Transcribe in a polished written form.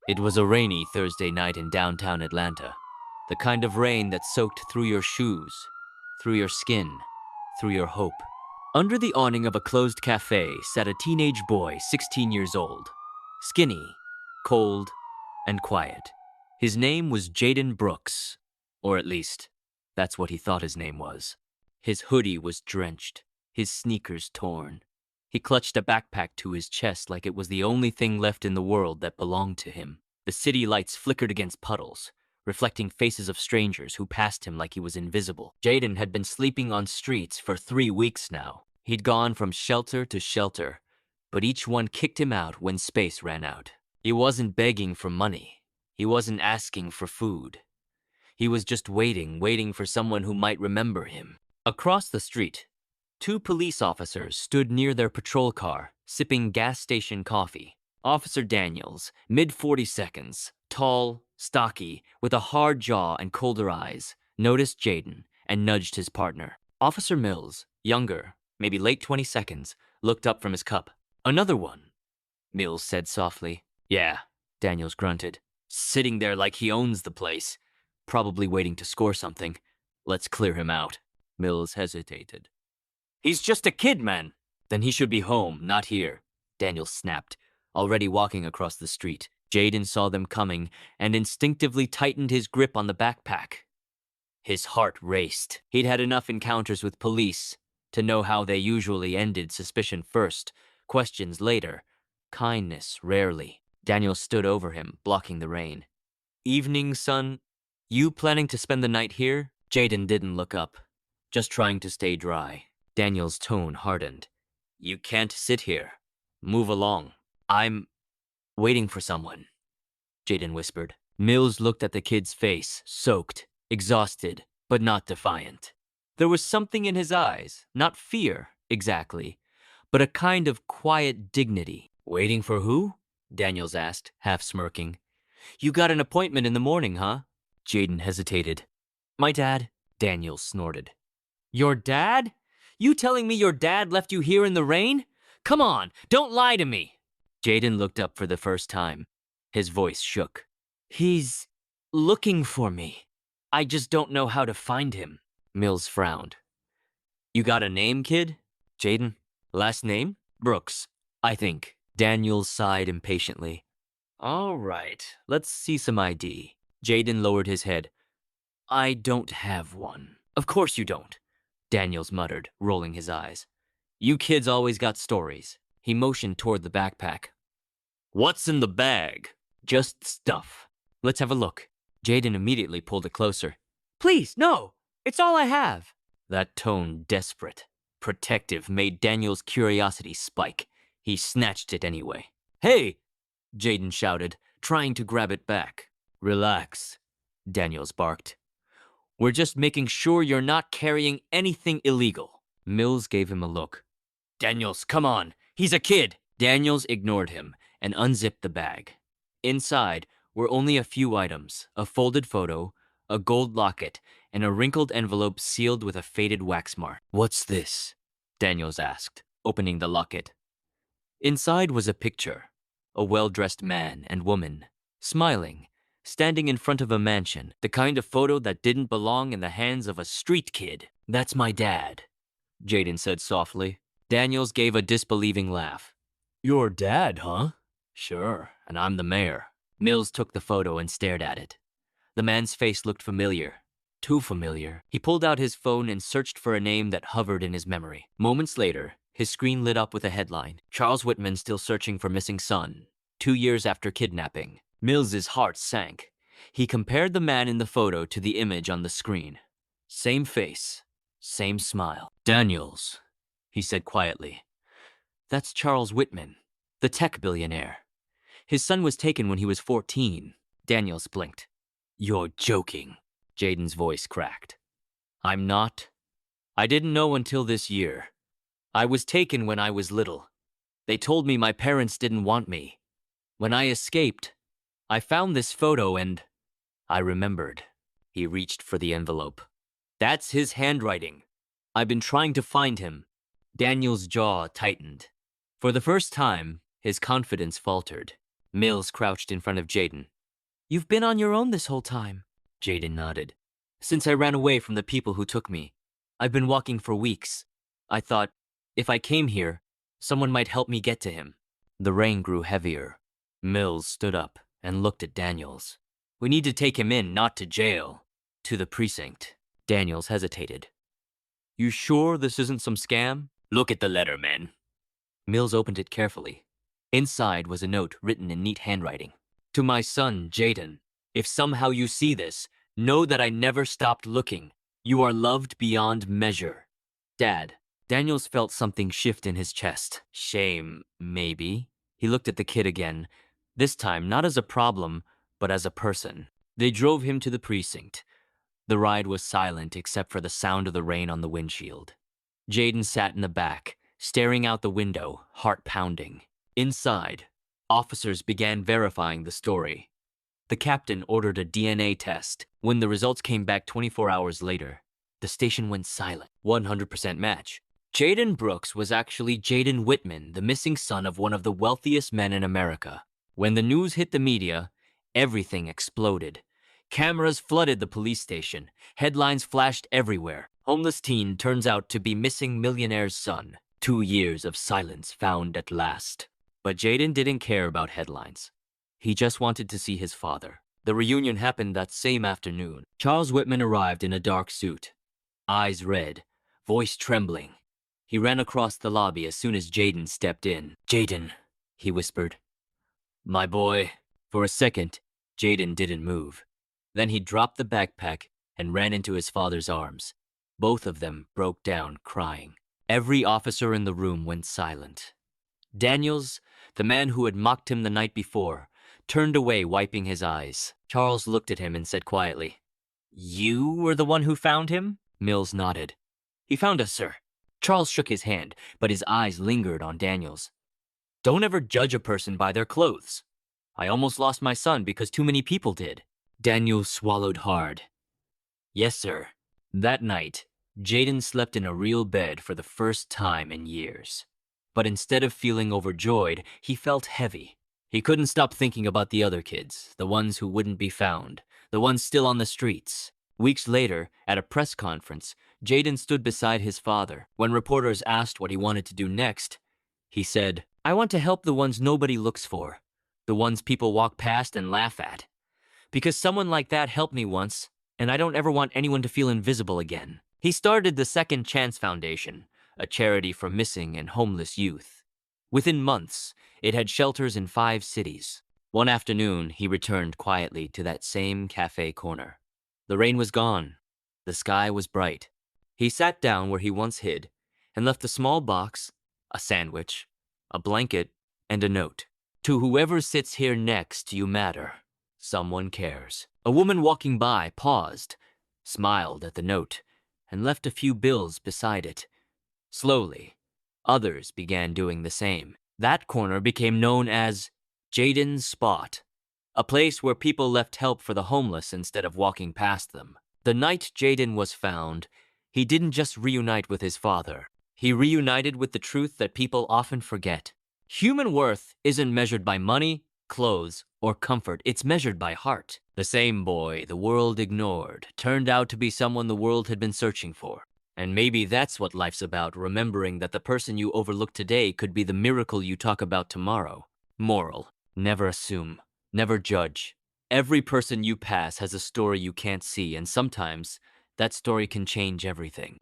It was a rainy Thursday night in downtown Atlanta. The kind of rain that soaked through your shoes, through your skin, through your hope. Under the awning of a closed cafe sat a teenage boy, 16 years old. Skinny, cold, and quiet. His name was Jaden Brooks, or at least, that's what he thought his name was. His hoodie was drenched, his sneakers torn. He clutched a backpack to his chest like it was the only thing left in the world that belonged to him. The city lights flickered against puddles, reflecting faces of strangers who passed him like he was invisible. Jaden had been sleeping on streets for 3 weeks now. He'd gone from shelter to shelter, but each one kicked him out when space ran out. He wasn't begging for money. He wasn't asking for food. He was just waiting for someone who might remember him. Across the street, 2 police officers stood near their patrol car, sipping gas station coffee. Officer Daniels, mid-40s, tall, stocky, with a hard jaw and colder eyes, noticed Jaden and nudged his partner. Officer Mills, younger, maybe late 20s, looked up from his cup. "Another one," Mills said softly. "Yeah," Daniels grunted, sitting there like he owns the place, probably waiting to score something. "Let's clear him out." Mills hesitated. "He's just a kid, man." "Then he should be home, not here," Daniels snapped, already walking across the street. Jaden saw them coming and instinctively tightened his grip on the backpack. His heart raced. He'd had enough encounters with police to know how they usually ended: suspicion first, questions later, kindness rarely. Daniel stood over him, blocking the rain. "Evening, son. You planning to spend the night here?" Jaden didn't look up, just trying to stay dry. Daniel's tone hardened. "You can't sit here. Move along." "I'm waiting for someone," Jaden whispered. Mills looked at the kid's face, soaked, exhausted, but not defiant. There was something in his eyes, not fear, exactly, but a kind of quiet dignity. "Waiting for who?" Daniels asked, half smirking. "You got an appointment in the morning, huh?" Jaden hesitated. "My dad," Daniels snorted. "Your dad? You telling me your dad left you here in the rain? Come on, don't lie to me." Jaden looked up for the first time. His voice shook. "He's looking for me. I just don't know how to find him." Mills frowned. "You got a name, kid?" "Jaden. Last name? Brooks, I think." Daniels sighed impatiently. "All right, let's see some ID." Jaden lowered his head. "I don't have one." "Of course you don't," Daniels muttered, rolling his eyes. "You kids always got stories." He motioned toward the backpack. "What's in the bag?" "Just stuff." "Let's have a look." Jaden immediately pulled it closer. "Please, no! It's all I have." That tone, desperate, protective, made Daniel's curiosity spike. He snatched it anyway. "Hey!" Jaden shouted, trying to grab it back. "Relax," Daniels barked. "We're just making sure you're not carrying anything illegal." Mills gave him a look. "Daniels, come on. He's a kid." Daniels ignored him and unzipped the bag. Inside were only a few items: a folded photo, a gold locket, and a wrinkled envelope sealed with a faded wax mark. "What's this?" Daniels asked, opening the locket. Inside was a picture: a well-dressed man and woman, smiling, standing in front of a mansion, the kind of photo that didn't belong in the hands of a street kid. "That's my dad," Jaden said softly. Daniels gave a disbelieving laugh. "Your dad, huh?" "Sure, and I'm the mayor." Mills took the photo and stared at it. The man's face looked familiar. Too familiar. He pulled out his phone and searched for a name that hovered in his memory. Moments later, his screen lit up with a headline: "Charles Whitman still searching for missing son, 2 years after kidnapping." Mills's heart sank. He compared the man in the photo to the image on the screen. Same face, same smile. "Daniels," he said quietly. "That's Charles Whitman, the tech billionaire. His son was taken when he was 14. Daniels blinked. "You're joking." Jaden's voice cracked. "I'm not. I didn't know until this year. I was taken when I was little. They told me my parents didn't want me. When I escaped, I found this photo and I remembered." He reached for the envelope. "That's his handwriting. I've been trying to find him." Daniel's jaw tightened. For the first time, his confidence faltered. Mills crouched in front of Jaden. You've been on your own this whole time. Jaden nodded. Since I ran away from the people who took me. I've been walking for weeks. I thought, if I came here, someone might help me get to him. The rain grew heavier. Mills stood up and looked at Daniels. We need to take him in, not to jail. To the precinct. Daniels hesitated. You sure this isn't some scam? Look at the letter, man. Mills opened it carefully. Inside was a note written in neat handwriting. To my son, Jaden, if somehow you see this, know that I never stopped looking. You are loved beyond measure. Dad. Daniels felt something shift in his chest. Shame, maybe. He looked at the kid again, this time not as a problem, but as a person. They drove him to the precinct. The ride was silent except for the sound of the rain on the windshield. Jaden sat in the back, staring out the window, heart pounding. Inside, officers began verifying the story. The captain ordered a DNA test. When the results came back 24 hours later, the station went silent. 100% match. Jaden Brooks was actually Jaden Whitman, the missing son of one of the wealthiest men in America. When the news hit the media, everything exploded. Cameras flooded the police station. Headlines flashed everywhere. Homeless teen turns out to be missing millionaire's son. 2 years of silence found at last. But Jaden didn't care about headlines. He just wanted to see his father. The reunion happened that same afternoon. Charles Whitman arrived in a dark suit. Eyes red, voice trembling. He ran across the lobby as soon as Jaden stepped in. Jaden, he whispered. My boy. For a second, Jaden didn't move. Then he dropped the backpack and ran into his father's arms. Both of them broke down, crying. Every officer in the room went silent. Daniels, the man who had mocked him the night before, turned away, wiping his eyes. Charles looked at him and said quietly, You were the one who found him? Mills nodded. He found us, sir. Charles shook his hand, but his eyes lingered on Daniels. Don't ever judge a person by their clothes. I almost lost my son because too many people did. Daniels swallowed hard. Yes, sir. That night, Jaden slept in a real bed for the first time in years. But instead of feeling overjoyed, he felt heavy. He couldn't stop thinking about the other kids, the ones who wouldn't be found, the ones still on the streets. Weeks later, at a press conference, Jaden stood beside his father. When reporters asked what he wanted to do next, he said, I want to help the ones nobody looks for, the ones people walk past and laugh at. Because someone like that helped me once, and I don't ever want anyone to feel invisible again. He started the Second Chance Foundation, a charity for missing and homeless youth. Within months, it had shelters in 5 cities. One afternoon, he returned quietly to that same cafe corner. The rain was gone. The sky was bright. He sat down where he once hid and left a small box, a sandwich, a blanket, and a note. To whoever sits here next, you matter. Someone cares. A woman walking by paused, smiled at the note, and left a few bills beside it. Slowly, others began doing the same. That corner became known as Jaden's Spot, a place where people left help for the homeless instead of walking past them. The night Jaden was found, he didn't just reunite with his father. He reunited with the truth that people often forget. Human worth isn't measured by money, clothes, or comfort. It's measured by heart. The same boy the world ignored turned out to be someone the world had been searching for. And maybe that's what life's about, remembering that the person you overlook today could be the miracle you talk about tomorrow. Moral: never assume, never judge. Every person you pass has a story you can't see, and sometimes that story can change everything.